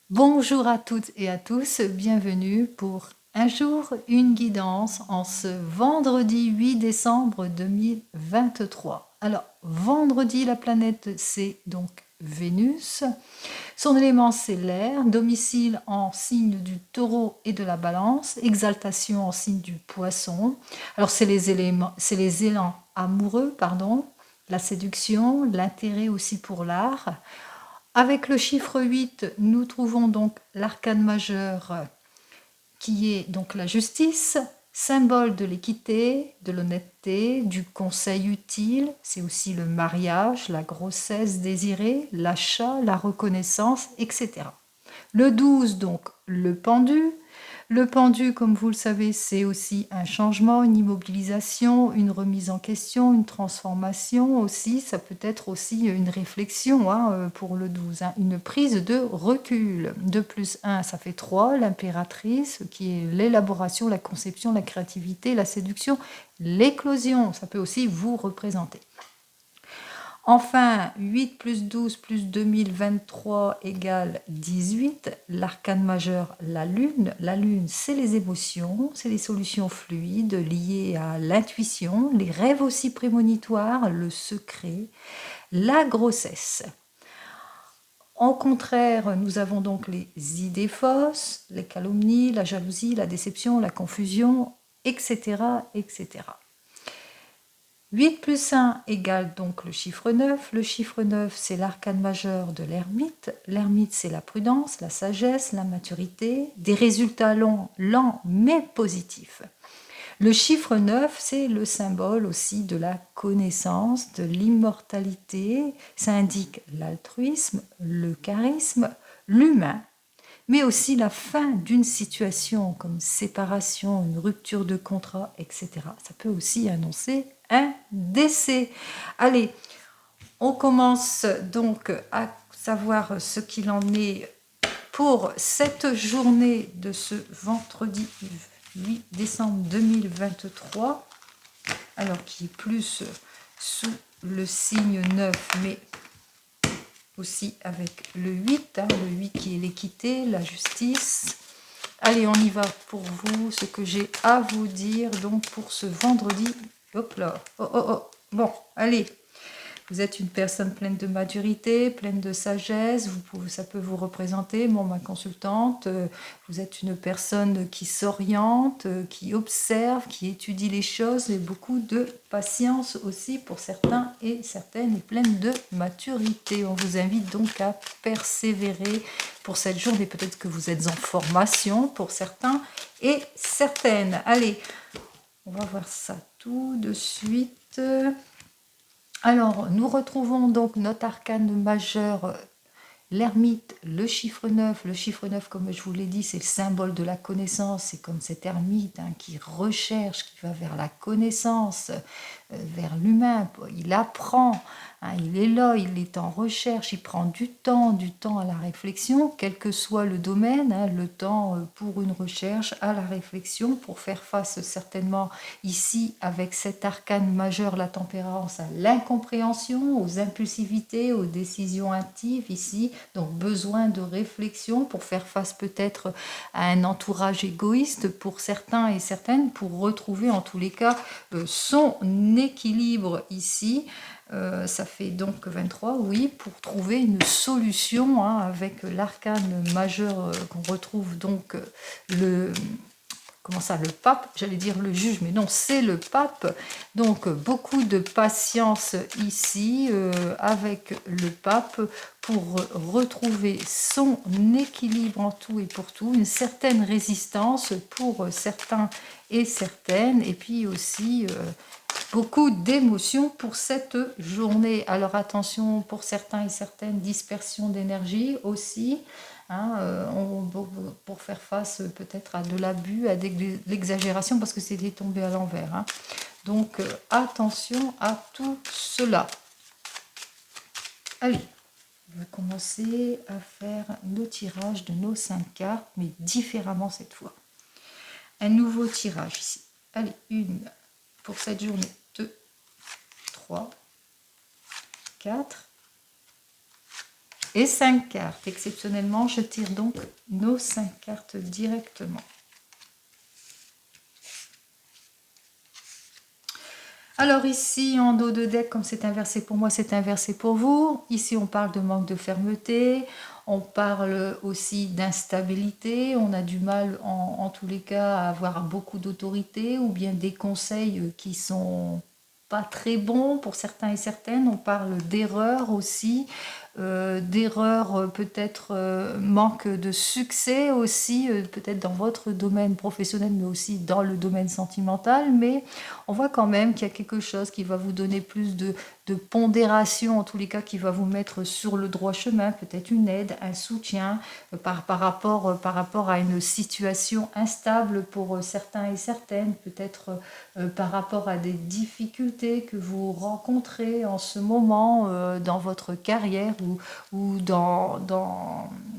Bonjour à toutes et à tous, bienvenue pour un jour, une guidance en ce vendredi 8 décembre 2023. Alors, vendredi, la planète, c'est donc Vénus. Son élément, c'est l'air, domicile en signe du taureau et de la balance, exaltation en signe du poisson. Alors, c'est les élans amoureux, pardon, la séduction, l'intérêt aussi pour l'art. Avec le chiffre 8, nous trouvons donc l'arcane majeur qui est donc la justice, symbole de l'équité, de l'honnêteté, du conseil utile. C'est aussi le mariage, la grossesse désirée, l'achat, la reconnaissance, etc. Le 12, donc le pendu. Le pendu, comme vous le savez, c'est aussi un changement, une immobilisation, une remise en question, une transformation aussi. Ça peut être aussi une réflexion pour le 12, une prise de recul. 2 plus 1, ça fait 3. L'impératrice, qui est l'élaboration, la conception, la créativité, la séduction, l'éclosion. Ça peut aussi vous représenter. Enfin, 8 plus 12 plus 2023 égale 18. L'arcane majeur, la lune. La lune, c'est les émotions, c'est les solutions fluides liées à l'intuition, les rêves aussi prémonitoires, le secret, la grossesse. En contraire, nous avons donc les idées fausses, les calomnies, la jalousie, la déception, la confusion, etc., etc. 8 plus 1 égale donc le chiffre 9. Le chiffre 9, c'est l'arcane majeur de l'ermite. L'ermite, c'est la prudence, la sagesse, la maturité, des résultats lents mais positifs. Le chiffre 9, c'est le symbole aussi de la connaissance, de l'immortalité. Ça indique l'altruisme, le charisme, l'humain, mais aussi la fin d'une situation comme séparation, une rupture de contrat, etc. Ça peut aussi annoncer un décès. Allez, on commence donc à savoir ce qu'il en est pour cette journée de ce vendredi 8 décembre 2023, alors qui est plus sous le signe 9, mais aussi avec le 8, le 8 qui est l'équité, la justice. Allez, on y va pour vous, ce que j'ai à vous dire donc pour ce vendredi. Hop là, bon, allez. Vous êtes une personne pleine de maturité, pleine de sagesse, ça peut vous représenter, ma consultante, vous êtes une personne qui s'oriente, qui observe, qui étudie les choses et beaucoup de patience aussi pour certains et certaines et pleine de maturité. On vous invite donc à persévérer pour cette journée. Peut-être que vous êtes en formation pour certains et certaines. Allez, on va voir ça tout de suite. Alors, nous retrouvons donc notre arcane majeur, l'ermite, le chiffre 9. Le chiffre 9, comme je vous l'ai dit, c'est le symbole de la connaissance. C'est comme cet ermite qui recherche, qui va vers la connaissance, vers l'humain. Il apprend, il est là, il est en recherche, il prend du temps à la réflexion, quel que soit le domaine, le temps pour une recherche, à la réflexion, pour faire face certainement ici avec cet arcane majeur, la tempérance, à l'incompréhension, aux impulsivités, aux décisions hâtives ici, donc besoin de réflexion pour faire face peut-être à un entourage égoïste pour certains et certaines, pour retrouver en tous les cas son équilibre ici. Ça fait donc 23, oui, pour trouver une solution avec l'arcane majeur qu'on retrouve donc le pape, j'allais dire le juge, mais non, c'est le pape. Donc beaucoup de patience ici avec le pape pour retrouver son équilibre en tout et pour tout, une certaine résistance pour certains et certaines, et puis aussi beaucoup d'émotions pour cette journée. Alors attention pour certains et certaines, dispersion d'énergie aussi, pour faire face peut-être à de l'abus, à de l'exagération, parce que c'était tombé à l'envers. Donc attention à tout cela. Allez, on va commencer à faire le tirage de nos 5 cartes, mais différemment cette fois. Un nouveau tirage ici. Allez, une pour cette journée, 2, 3, 4 et 5 cartes. Exceptionnellement, je tire donc nos 5 cartes directement. Alors ici, en dos de deck, comme c'est inversé pour moi, c'est inversé pour vous. Ici, on parle de manque de fermeté. On parle aussi d'instabilité. On a du mal, en tous les cas, à avoir beaucoup d'autorité ou bien des conseils qui sont pas très bons pour certains et certaines. On parle d'erreurs aussi. D'erreurs, peut-être manque de succès aussi, peut-être dans votre domaine professionnel, mais aussi dans le domaine sentimental. Mais on voit quand même qu'il y a quelque chose qui va vous donner plus de pondération, en tous les cas, qui va vous mettre sur le droit chemin, peut-être une aide, un soutien par rapport à une situation instable pour certains et certaines, peut-être par rapport à des difficultés que vous rencontrez en ce moment dans votre carrière ou dans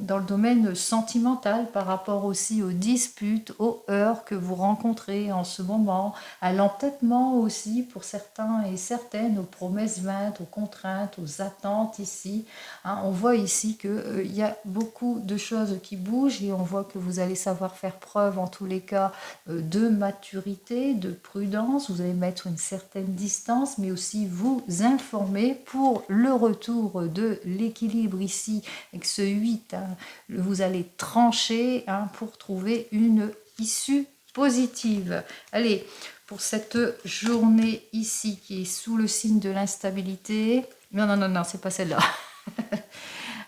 le domaine sentimental, par rapport aussi aux disputes, aux heurts que vous rencontrez en ce moment, à l'entêtement aussi pour certains et certaines, aux promesses vaines, aux contraintes, aux attentes ici. Hein, on voit ici qu'il y a beaucoup de choses qui bougent et on voit que vous allez savoir faire preuve en tous les cas de maturité, de prudence. Vous allez mettre une certaine distance, mais aussi vous informer pour le retour de l'équilibre ici avec ce 8. Hein, vous allez trancher pour trouver une issue positive. Allez, pour cette journée ici qui est sous le signe de l'instabilité. Non, c'est pas celle-là.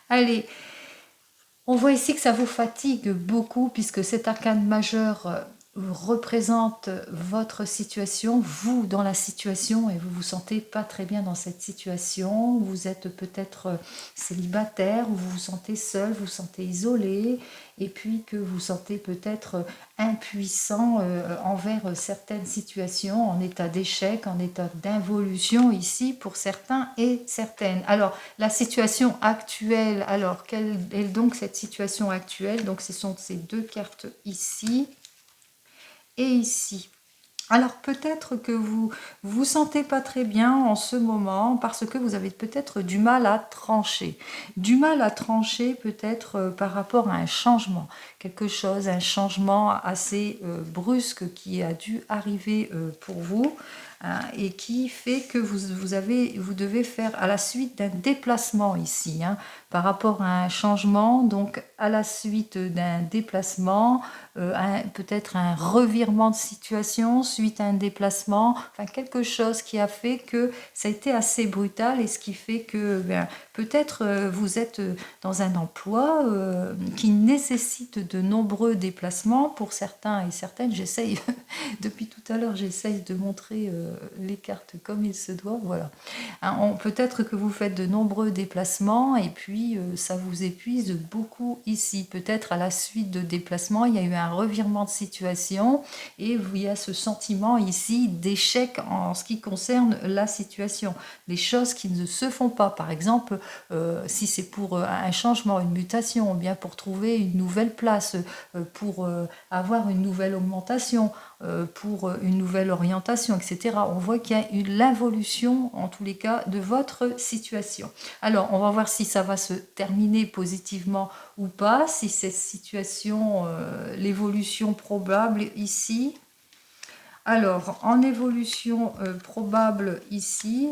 Allez, on voit ici que ça vous fatigue beaucoup puisque cet arcane majeur représente votre situation, vous dans la situation, et vous vous sentez pas très bien dans cette situation. Vous êtes peut-être célibataire, ou vous vous sentez seul, vous vous sentez isolé, et puis que vous sentez peut-être impuissant envers certaines situations, en état d'échec, en état d'involution ici pour certains et certaines. Alors la situation actuelle, alors quelle est donc cette situation actuelle? Donc ce sont ces deux cartes ici et ici. Alors peut-être que vous vous sentez pas très bien en ce moment parce que vous avez peut-être du mal à trancher. Du mal à trancher peut-être par rapport à un changement. Quelque chose, un changement assez brusque qui a dû arriver pour vous. Hein, et qui fait que vous devez faire à la suite d'un déplacement ici, hein, par rapport à un changement, donc à la suite d'un déplacement, peut-être un revirement de situation suite à un déplacement, enfin quelque chose qui a fait que ça a été assez brutal et ce qui fait que peut-être vous êtes dans un emploi qui nécessite de nombreux déplacements pour certains et certaines. J'essaye, depuis tout à l'heure, j'essaye de montrer les cartes comme il se doit. Voilà. Hein, peut-être que vous faites de nombreux déplacements et puis ça vous épuise beaucoup ici. Peut-être à la suite de déplacements, il y a eu un revirement de situation et il y a ce sentiment ici d'échec en ce qui concerne la situation. Les choses qui ne se font pas. Par exemple, si c'est pour un changement, une mutation, ou bien pour trouver une nouvelle place, pour avoir une nouvelle augmentation, pour une nouvelle orientation, etc. On voit qu'il y a eu l'évolution, en tous les cas, de votre situation. Alors, on va voir si ça va se terminer positivement ou pas, si cette situation, l'évolution probable ici. Alors, en évolution probable ici,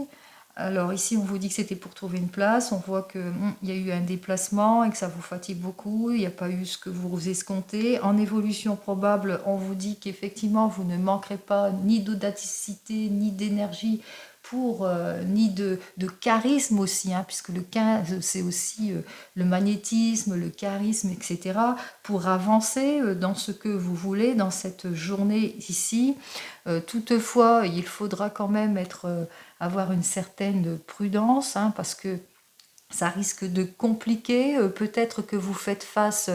alors ici on vous dit que c'était pour trouver une place, on voit qu'il y a eu un déplacement et que ça vous fatigue beaucoup, il n'y a pas eu ce que vous escomptez. En évolution probable, on vous dit qu'effectivement vous ne manquerez pas ni d'audacité ni d'énergie pour ni de charisme aussi, hein, puisque le 15 c'est aussi le magnétisme, le charisme, etc., pour avancer dans ce que vous voulez dans cette journée ici. Toutefois, il faudra quand même avoir une certaine prudence, hein, parce que ça risque de compliquer. Peut-être que vous faites face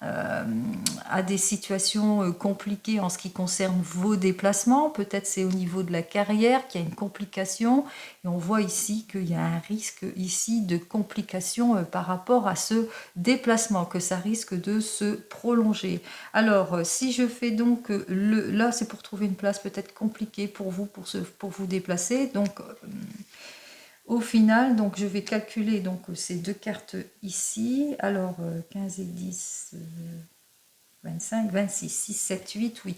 à des situations compliquées en ce qui concerne vos déplacements. Peut-être c'est au niveau de la carrière qu'il y a une complication. Et on voit ici qu'il y a un risque ici de complication par rapport à ce déplacement, que ça risque de se prolonger. Alors, si je fais donc, là c'est pour trouver une place peut-être compliquée pour vous, pour vous déplacer. Donc, Au final, donc je vais calculer donc ces deux cartes ici. Alors 15 et 10, 25, 26, 6, 7, 8, oui.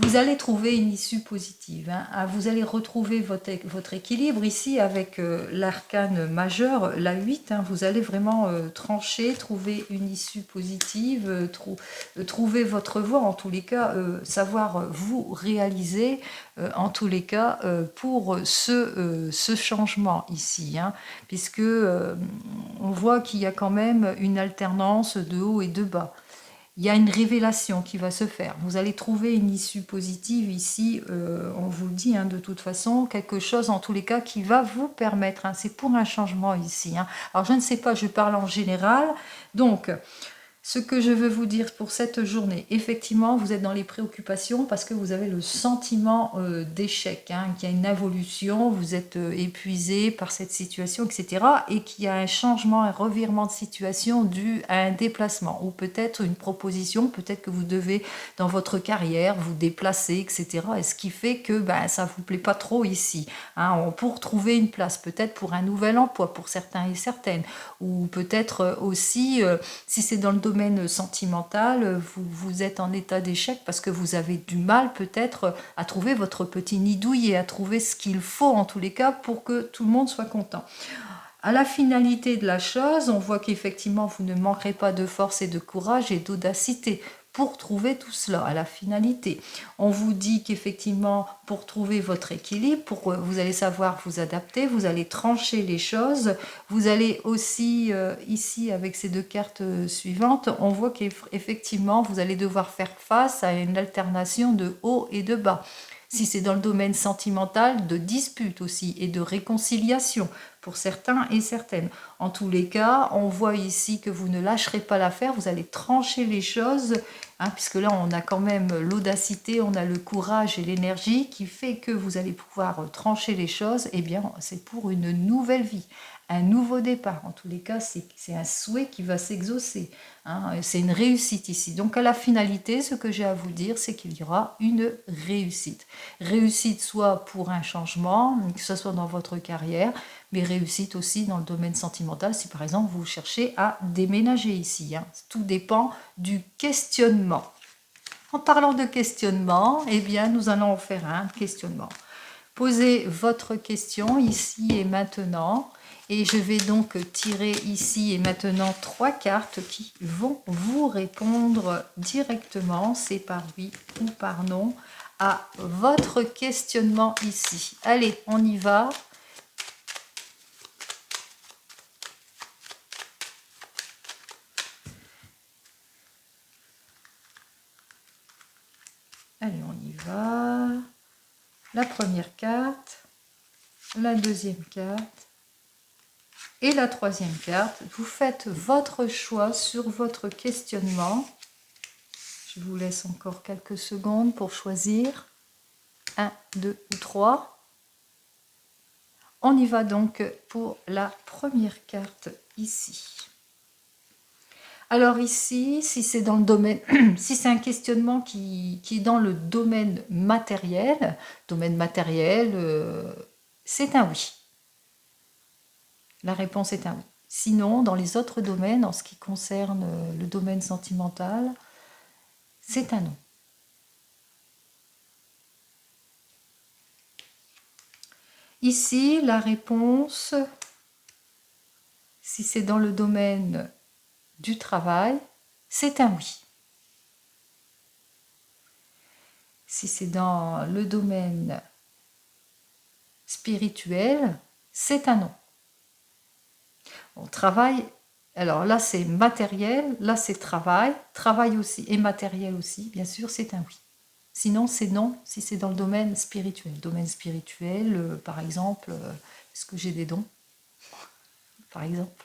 Vous allez trouver une issue positive. Hein. Vous allez retrouver votre équilibre ici avec l'arcane majeur, la 8. Hein. Vous allez vraiment trancher, trouver une issue positive, trouver votre voie, en tous les cas, savoir vous réaliser, en tous les cas, pour ce changement ici. Hein, puisque on voit qu'il y a quand même une alternance de haut et de bas. Il y a une révélation qui va se faire. Vous allez trouver une issue positive ici, on vous le dit, hein, de toute façon, quelque chose en tous les cas qui va vous permettre, hein, c'est pour un changement ici. Hein. Alors je ne sais pas, je parle en général, donc ce que je veux vous dire pour cette journée, effectivement, vous êtes dans les préoccupations parce que vous avez le sentiment d'échec, hein, qu'il y a une évolution, vous êtes épuisé par cette situation, etc. Et qu'il y a un changement, un revirement de situation dû à un déplacement ou peut-être une proposition, peut-être que vous devez, dans votre carrière, vous déplacer, etc. Et ce qui fait que ça ne vous plaît pas trop ici. Hein, pour trouver une place, peut-être pour un nouvel emploi, pour certains et certaines, ou peut-être aussi, si c'est dans le domaine sentimental, vous êtes en état d'échec parce que vous avez du mal peut-être à trouver votre petit nid douillet, à trouver ce qu'il faut en tous les cas pour que tout le monde soit content. À la finalité de la chose, on voit qu'effectivement, vous ne manquerez pas de force et de courage et d'audacité pour trouver tout cela à la finalité. On vous dit qu'effectivement, pour trouver votre équilibre, vous allez savoir vous adapter, vous allez trancher les choses. Vous allez aussi, ici, avec ces deux cartes suivantes, on voit qu'effectivement, vous allez devoir faire face à une alternation de haut et de bas. Si c'est dans le domaine sentimental, de dispute aussi et de réconciliation pour certains et certaines. En tous les cas, on voit ici que vous ne lâcherez pas l'affaire, vous allez trancher les choses, hein, puisque là on a quand même l'audacité, on a le courage et l'énergie qui fait que vous allez pouvoir trancher les choses. Eh bien, c'est pour une nouvelle vie, un nouveau départ. En tous les cas, c'est un souhait qui va s'exaucer. Hein, c'est une réussite ici. Donc à la finalité, ce que j'ai à vous dire, c'est qu'il y aura une réussite. Réussite soit pour un changement, que ce soit dans votre carrière, mais réussite aussi dans le domaine sentimental, si par exemple vous cherchez à déménager ici. Hein. Tout dépend du questionnement. En parlant de questionnement, eh bien, nous allons faire un questionnement. Posez votre question ici et maintenant. Et je vais donc tirer ici et maintenant 3 cartes qui vont vous répondre directement, c'est par oui ou par non, à votre questionnement ici. Allez, on y va. Allez, on y va. La première carte, la deuxième carte et la troisième carte. Vous faites votre choix sur votre questionnement. Je vous laisse encore quelques secondes pour choisir. 1, 2 ou 3. On y va donc pour la première carte ici. Alors ici, si c'est dans le domaine, si c'est un questionnement qui est dans le domaine matériel, c'est un oui. La réponse est un oui. Sinon, dans les autres domaines, en ce qui concerne le domaine sentimental, c'est un non. Ici, la réponse, si c'est dans le domaine du travail, c'est un oui. Si c'est dans le domaine spirituel, c'est un non. On travaille, alors là c'est matériel, là c'est travail aussi et matériel aussi, bien sûr, c'est un oui. Sinon c'est non si c'est dans le domaine spirituel. Domaine spirituel, par exemple, est-ce que j'ai des dons, par exemple.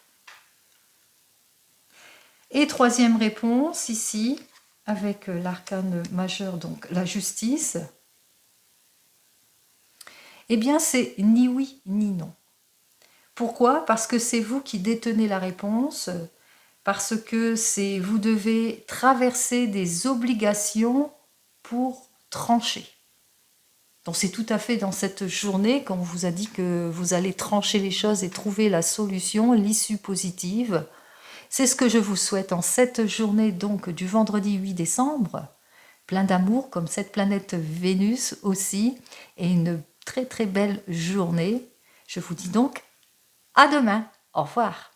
Et troisième réponse ici, avec l'arcane majeur, donc la justice, eh bien c'est ni oui ni non. Pourquoi? Parce que c'est vous qui détenez la réponse, parce que vous devez traverser des obligations pour trancher. Donc c'est tout à fait dans cette journée qu'on vous a dit que vous allez trancher les choses et trouver la solution, l'issue positive. C'est ce que je vous souhaite en cette journée donc du vendredi 8 décembre. Plein d'amour comme cette planète Vénus aussi et une très très belle journée. Je vous dis donc à demain. Au revoir.